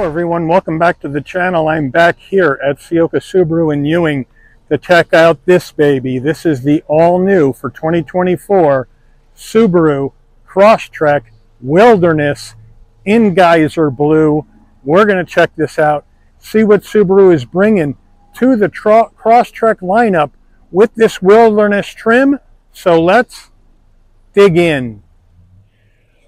everyone, welcome back to the channel. I'm back here at Ciocca Subaru in Ewing to check out this baby. This is the all-new for 2024 Subaru Crosstrek Wilderness in Geyser Blue. We're going to check this out, see what Subaru is bringing to the Crosstrek lineup with this Wilderness trim. So let's dig in.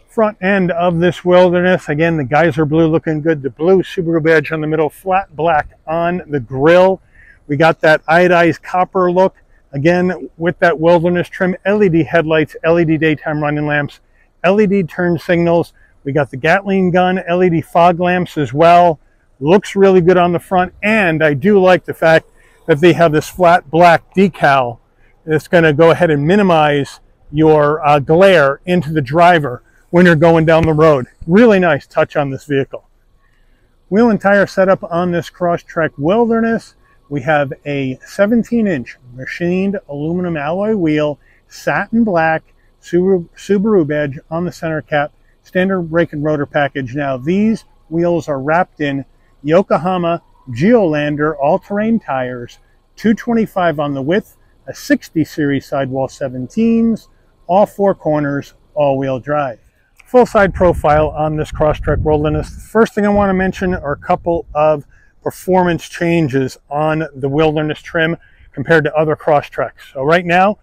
Front end of this Wilderness, again, the Geyser Blue looking good. The blue Subaru badge on the middle, flat black on the grill. We got that iodized copper look, again, with that Wilderness trim. LED headlights, LED daytime running lamps, LED turn signals. We got the Gatling gun, LED fog lamps as well. Looks really good on the front, and I do like the fact that they have this flat black decal that's going to go ahead and minimize your glare into the driver when you're going down the road. Really nice touch on this vehicle. Wheel and tire setup on this Crosstrek Wilderness. We have a 17-inch machined aluminum alloy wheel, satin black, Subaru badge on the center cap, standard brake and rotor package. Now these wheels are wrapped in Yokohama Geolander all-terrain tires, 225 on the width, a 60 series sidewall 17s, all four corners, all-wheel drive. Full side profile on this Crosstrek Wilderness. The first thing I want to mention are a couple of performance changes on the Wilderness trim compared to other Crosstreks. So right now,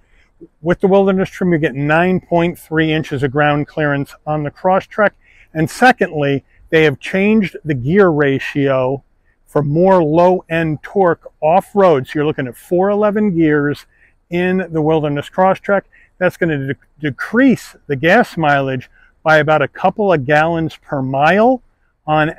with the Wilderness trim, you get 9.3 inches of ground clearance on the Crosstrek. And secondly, they have changed the gear ratio for more low-end torque off-road. So you're looking at 411 gears in the Wilderness Crosstrek. That's going to decrease the gas mileage by about a couple of gallons per mile on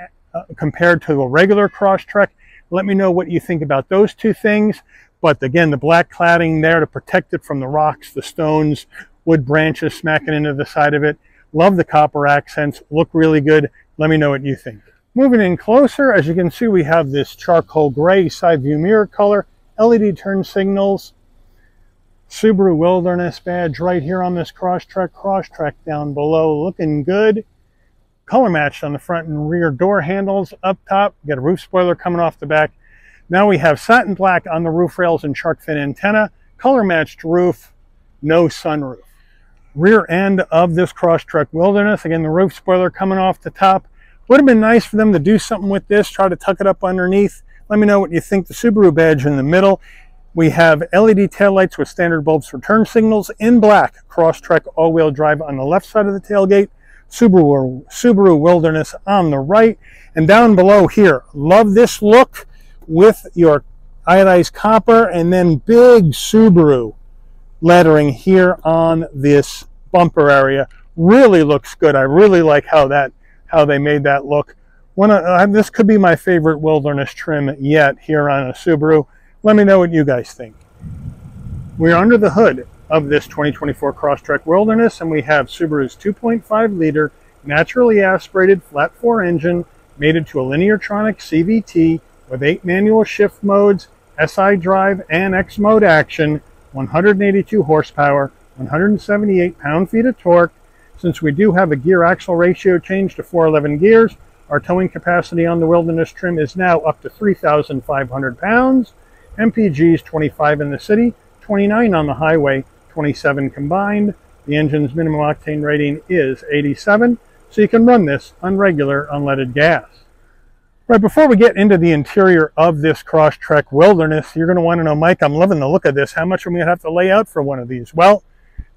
compared to a regular Crosstrek. Let me know what you think about those two things. But again, the black cladding there to protect it from the rocks, the stones, wood branches smacking into the side of it. Love the copper accents, look really good. Let me know what you think. Moving in closer, as you can see, we have this charcoal gray side view mirror color, LED turn signals, Subaru Wilderness badge right here on this Crosstrek down below, looking good. Color matched on the front and rear door handles. Up top, got a roof spoiler coming off the back. Now we have satin black on the roof rails and shark fin antenna. Color matched roof, no sunroof. Rear end of this Crosstrek Wilderness, again, the roof spoiler coming off the top. Would have been nice for them to do something with this, try to tuck it up underneath. Let me know what you think. The Subaru badge in the middle. We have LED taillights with standard bulbs for turn signals in black. Crosstrek all-wheel drive on the left side of the tailgate. Subaru Wilderness on the right. And down below here, love this look with your iodized copper and then big Subaru lettering here on this bumper area. Really looks good. I really like how they made that look. This could be my favorite Wilderness trim yet here on a Subaru. Let me know what you guys think. We're under the hood of this 2024 Crosstrek Wilderness, and we have Subaru's 2.5 liter naturally aspirated flat 4 engine mated to a Lineartronic CVT with 8 manual shift modes, SI drive and X mode action, 182 horsepower, 178 pound-feet of torque. Since we do have a gear axle ratio change to 411 gears, our towing capacity on the Wilderness trim is now up to 3,500 pounds. MPGs 25 in the city, 29 on the highway, 27 combined. The engine's minimum octane rating is 87, so you can run this on regular unleaded gas. Right, before we get into the interior of this Crosstrek Wilderness, you're going to want to know, Mike, I'm loving the look of this. How much am I going to have to lay out for one of these? Well,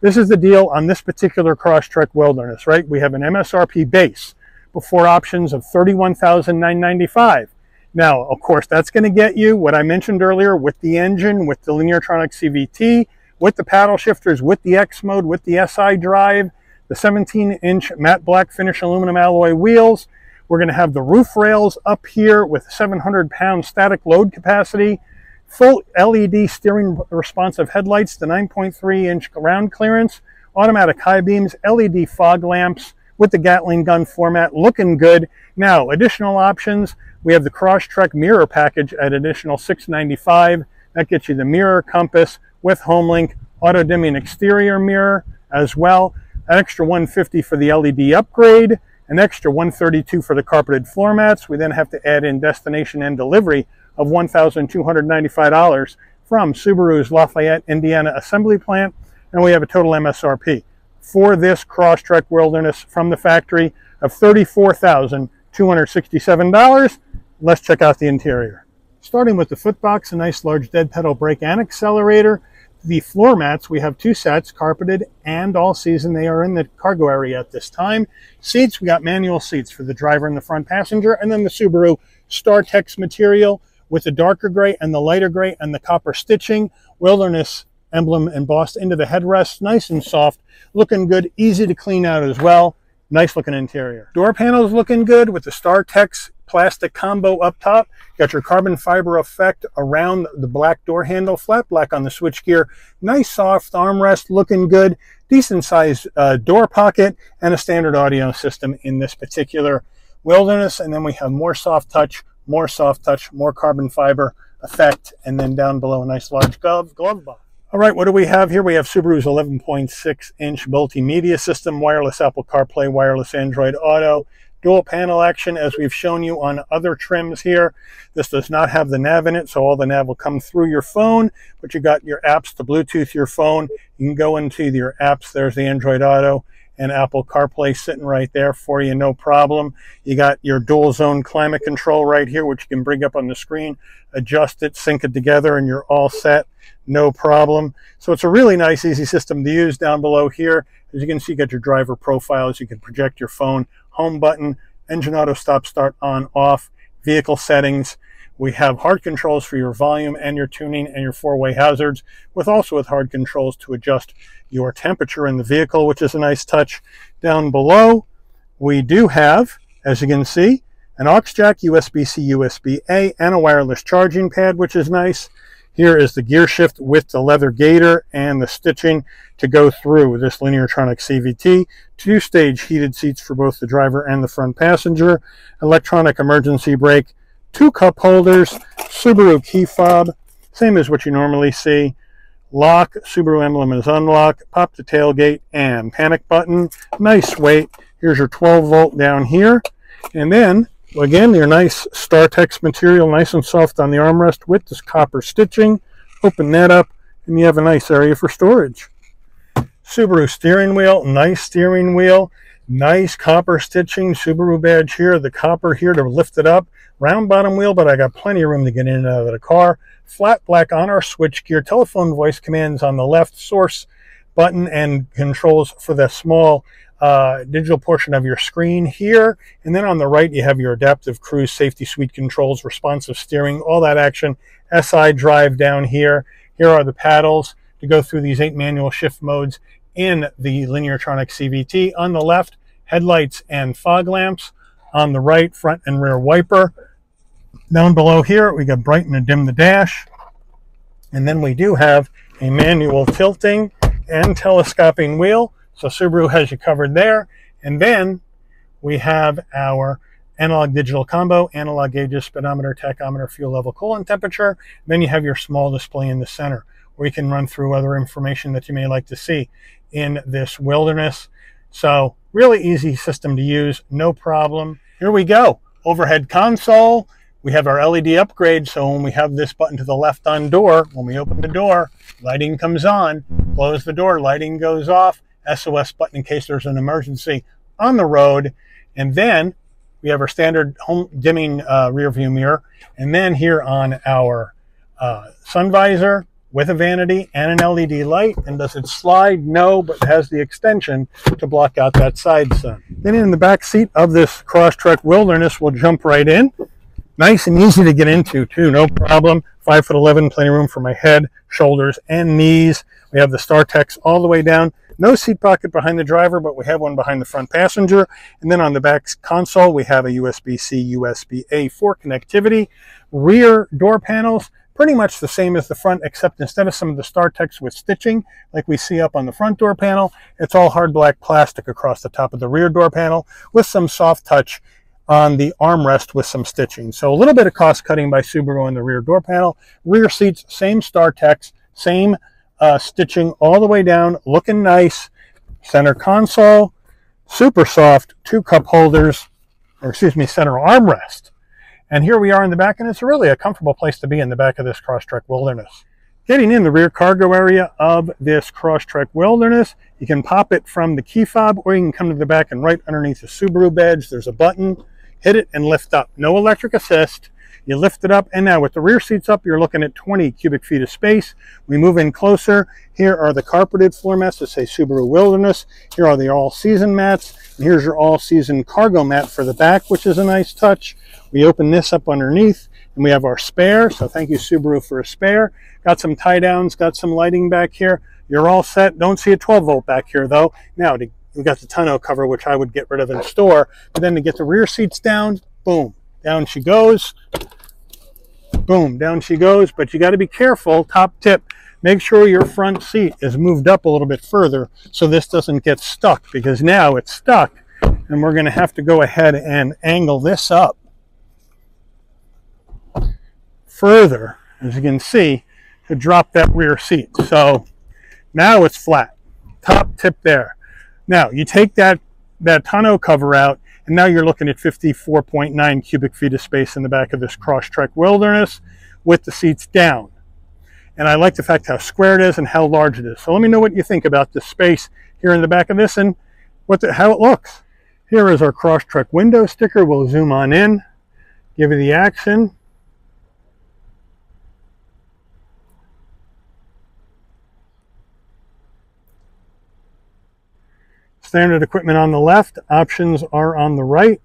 this is the deal on this particular Crosstrek Wilderness, right? We have an MSRP base before options of $31,995. Now, of course, that's going to get you what I mentioned earlier with the engine, with the Lineartronic CVT, with the paddle shifters, with the X mode, with the SI drive, the 17-inch matte black finish aluminum alloy wheels. We're going to have the roof rails up here with 700-pound static load capacity, full LED steering responsive headlights, the 9.3-inch ground clearance, automatic high beams, LED fog lamps with the Gatling gun format, looking good. Now, additional options. We have the Crosstrek mirror package at additional $695. That gets you the mirror compass with HomeLink, auto-dimming exterior mirror as well. An extra $150 for the LED upgrade. an extra $132 for the carpeted floor mats. We then have to add in destination and delivery of $1,295 from Subaru's Lafayette, Indiana assembly plant, and we have a total MSRP for this Crosstrek Wilderness from the factory of $34,267. Let's check out the interior. Starting with the footbox, a nice large dead pedal brake and accelerator. The floor mats, we have 2 sets, carpeted and all season. They are in the cargo area at this time. Seats, we got manual seats for the driver and the front passenger, and then the Subaru StarTex material with the darker gray and the lighter gray and the copper stitching. Wilderness emblem embossed into the headrest, nice and soft, looking good, easy to clean out as well. Nice looking interior. Door panels looking good with the StarTex plastic combo up top. Got your carbon fiber effect around the black door handle, flat black on the switchgear. Nice soft armrest, looking good. Decent sized door pocket and a standard audio system in this particular Wilderness. And then we have more soft touch, more carbon fiber effect, and then down below a nice large glove box. All right, what do we have here? We have Subaru's 11.6-inch multimedia system, wireless Apple CarPlay, wireless Android Auto, dual panel action, as we've shown you on other trims here. This does not have the nav in it, so all the nav will come through your phone, but you got your apps to Bluetooth your phone. You can go into your apps. There's the Android Auto and Apple CarPlay sitting right there for you, no problem. You got your dual zone climate control right here, which you can bring up on the screen, adjust it, sync it together, and you're all set, no problem. So it's a really nice, easy system to use. Down below here, as you can see, you got your driver profiles. You can project your phone, home button, engine auto stop start on off, vehicle settings. We have hard controls for your volume and your tuning and your 4-way hazards, with hard controls to adjust your temperature in the vehicle, which is a nice touch. Down below, we do have, as you can see, an aux jack, USB-C, USB-A, and a wireless charging pad, which is nice. Here is the gear shift with the leather gaiter and the stitching to go through this Lineartronic CVT. 2-stage heated seats for both the driver and the front passenger. Electronic emergency brake. 2 cup holders. Subaru key fob. Same as what you normally see. Lock. Subaru emblem is unlock. Pop the tailgate and panic button. Nice weight. Here's your 12-volt down here. And then, again, your nice StarTex material, nice and soft on the armrest with this copper stitching. Open that up, and you have a nice area for storage. Subaru steering wheel, nice copper stitching. Subaru badge here, the copper here to lift it up. Round bottom wheel, but I got plenty of room to get in and out of the car. Flat black on our switchgear. Telephone voice commands on the left, source button, and controls for the small digital portion of your screen here. And then on the right, you have your adaptive cruise safety suite controls, responsive steering, all that action. SI drive down here. Here are the paddles to go through these 8 manual shift modes in the Lineartronic CVT. On the left, headlights and fog lamps. On the right, front and rear wiper. Down below here, we got brighten and dim the dash. And then we do have a manual tilting and telescoping wheel. So Subaru has you covered there. And then we have our analog digital combo, analog gauges, speedometer, tachometer, fuel level, coolant temperature. Then you have your small display in the center where you can run through other information that you may like to see in this Wilderness. So really easy system to use, no problem. Here we go. Overhead console. We have our LED upgrade, so when we have this button to the left on door, when we open the door, lighting comes on. Close the door, lighting goes off. SOS button in case there's an emergency on the road. And then we have our standard home dimming rear view mirror. And then here on our sun visor with a vanity and an LED light. And does it slide? No, but it has the extension to block out that side sun. Then in the back seat of this Crosstrek Wilderness, we'll jump right in. Nice and easy to get into too, no problem. 5'11", plenty of room for my head, shoulders, and knees. We have the StarTex all the way down. No seat pocket behind the driver, but we have one behind the front passenger. And then on the back console, we have a USB-C, USB-A for connectivity. Rear door panels, pretty much the same as the front, except instead of some of the StarTex with stitching, like we see up on the front door panel, it's all hard black plastic across the top of the rear door panel with some soft touch on the armrest with some stitching. So a little bit of cost cutting by Subaru on the rear door panel. Rear seats, same StarTex, same stitching all the way down, looking nice. Center console, super soft 2 cup holders, or excuse me, center armrest. And here we are in the back, and it's really a comfortable place to be in the back of this Crosstrek Wilderness. Getting in the rear cargo area of this Crosstrek Wilderness, you can pop it from the key fob, or you can come to the back and right underneath the Subaru badge, there's a button, hit it and lift up. No electric assist. You lift it up, and now with the rear seats up, you're looking at 20 cubic feet of space. We move in closer. Here are the carpeted floor mats that say Subaru Wilderness. Here are the all-season mats. And here's your all-season cargo mat for the back, which is a nice touch. We open this up underneath, and we have our spare. So thank you, Subaru, for a spare. Got some tie-downs, got some lighting back here. You're all set. Don't see a 12-volt back here, though. Now, we got the tonneau cover, which I would get rid of in store. But then to get the rear seats down, boom, down she goes. Boom, down she goes. But you got to be careful. Top tip, make sure your front seat is moved up a little bit further so this doesn't get stuck, because now it's stuck, and we're going to have to go ahead and angle this up further, as you can see, to drop that rear seat. So now it's flat. Top tip there. Now you take that tonneau cover out, and now you're looking at 54.9 cubic feet of space in the back of this Crosstrek Wilderness with the seats down. And I like the fact how square it is and how large it is. So let me know what you think about this space here in the back of this and how it looks. Here is our Crosstrek window sticker. We'll zoom on in, give you the action. Standard equipment on the left, options are on the right.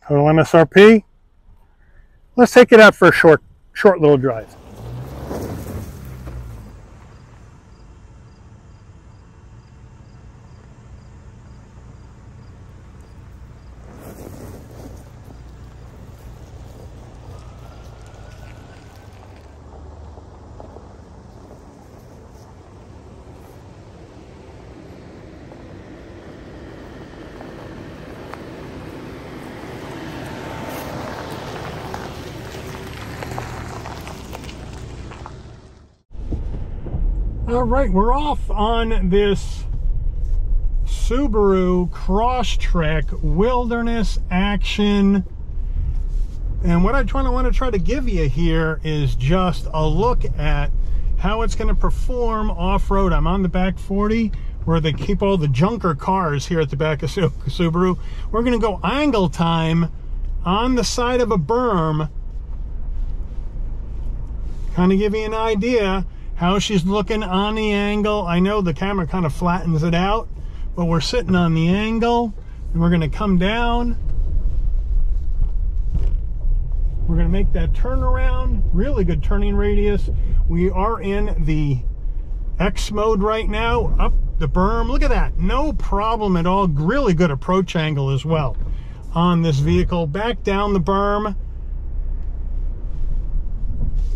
Total MSRP. Let's take it out for a short little drive. All right, we're off on this Subaru Crosstrek Wilderness action. And what I want to try to give you here is just a look at how it's going to perform off-road. I'm on the back 40 where they keep all the junker cars here at the back of Subaru. We're going to go angle time on the side of a berm. Kind of give you an idea how she's looking on the angle. I know the camera kind of flattens it out, but we're sitting on the angle, and we're going to come down. We're going to make that turnaround. Really good turning radius. We are in the X mode right now. Up the berm. Look at that. No problem at all. Really good approach angle as well on this vehicle. Back down the berm.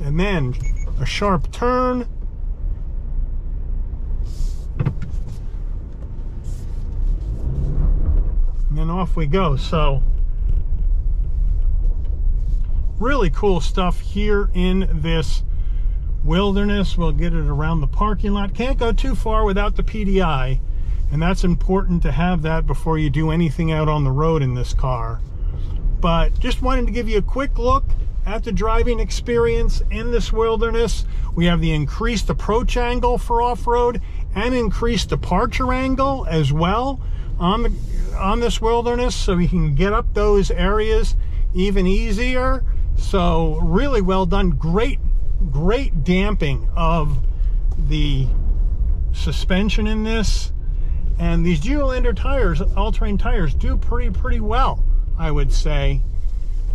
And then a sharp turn. And then off we go. So really cool stuff here in this Wilderness. We'll get it around the parking lot. Can't go too far without the PDI, and that's important to have that before you do anything out on the road in this car. But just wanted to give you a quick look at the driving experience in this Wilderness. We have the increased approach angle for off-road and increased departure angle as well on this Wilderness, so we can get up those areas even easier. So really well done. Great damping of the suspension in this, and these Geolandar tires, all-terrain tires, do pretty well, I would say,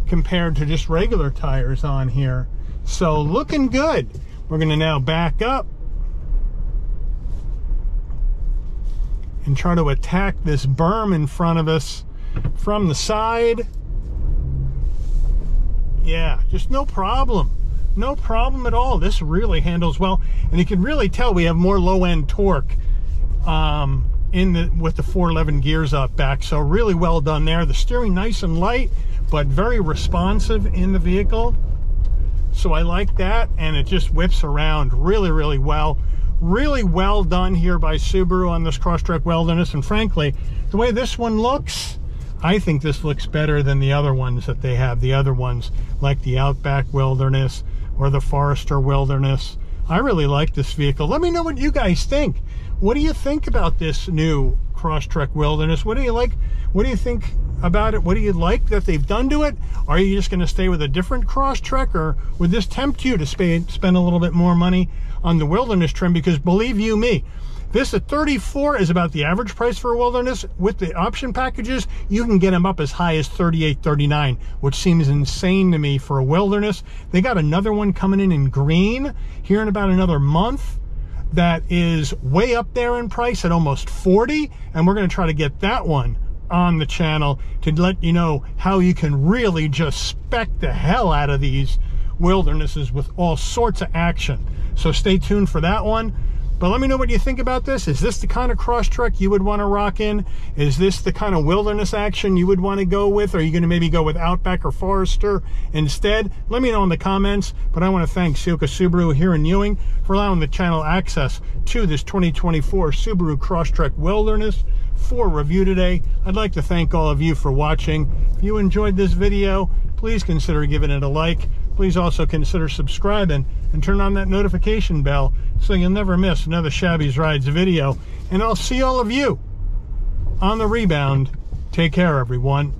compared to just regular tires on here. So looking good. We're going to now back up and try to attack this berm in front of us from the side. Yeah, just no problem. no problem at all. This really handles well, and you can really tell we have more low-end torque with the 411 gears up back. So really well done there. The steering nice and light, but very responsive in the vehicle. So I like that, and it just whips around really, really well. Really well done here by Subaru on this Crosstrek Wilderness, and frankly, the way this one looks, I think this looks better than the other ones that they have. The other ones, like the Outback Wilderness or the Forester Wilderness. I really like this vehicle. Let me know what you guys think. What do you think about this new Crosstrek Wilderness? What do you like? What do you think about it? What do you like that they've done to it? Are you just going to stay with a different Crosstrek, or would this tempt you to spend a little bit more money on the Wilderness trim? Because believe you me, this at $34 is about the average price for a Wilderness. With the option packages, you can get them up as high as $38, $39, which seems insane to me for a Wilderness. They got another one coming in green here in about another month that is way up there in price at almost $40, and we're going to try to get that one on the channel to let you know how you can really just spec the hell out of these Wildernesses with all sorts of action. So stay tuned for that one. But let me know what you think about this. Is this the kind of Crosstrek you would want to rock in? Is this the kind of Wilderness action you would want to go with? Are you going to maybe go with Outback or Forester instead? Let me know in the comments. But I want to thank Ciocca Subaru here in Ewing for allowing the channel access to this 2024 Subaru Crosstrek Wilderness for review today. I'd like to thank all of you for watching. If you enjoyed this video, please consider giving it a like. Please also consider subscribing and turn on that notification bell so you'll never miss another Shabby's Rides video. And I'll see all of you on the rebound. Take care, everyone.